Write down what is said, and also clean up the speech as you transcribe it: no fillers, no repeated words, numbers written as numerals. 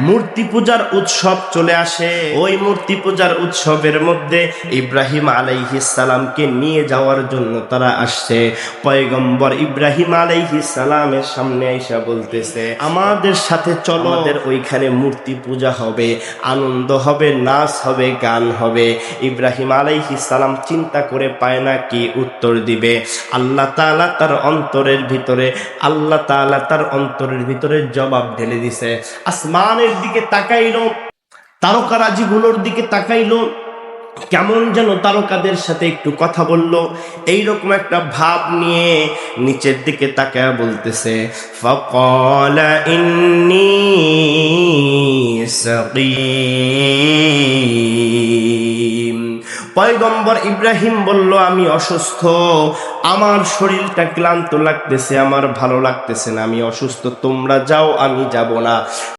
মূর্তি পূজার উৎসব চলে আসে। ওই মূর্তি পূজার উৎসবের মধ্যে ইব্রাহিম আলাইহিস সালামকে নিয়ে যাওয়ার জন্য তারা আসছে। পয়গম্বর ইব্রাহিম আলাইহিস সালামের সামনে আইসা বলতেছে, আমাদের সাথে চলো, আমাদের ওইখানে মূর্তি পূজা হবে, আনন্দ হবে, নাচ হবে, গান হবে। ইব্রাহিম আলাইহিস সালাম চিন্তা করে পায় না কি উত্তর দিবে। আল্লাহ তাআলা তার অন্তরের ভিতরে জবাব ঢেলে দিছে। আসমানের দিকে তাকাইলো, তারকারাজিগুলোর দিকে তাকাইলো, কেমন যেন তারকাদের সাথে একটু কথা বলল, এইরকম একটা ভাব নিয়ে নিচের দিকে তাকায় বলতেছে, ফাকালা ইন্নী সাকীম। পয়গম্বর ইব্রাহিম বলল, আমি অসুস্থ, আমার শরীরটা ক্লান্ত লাগতেছে, আমার ভালো লাগতেছে না, আমি অসুস্থ, তোমরা যাও, আমি যাব না।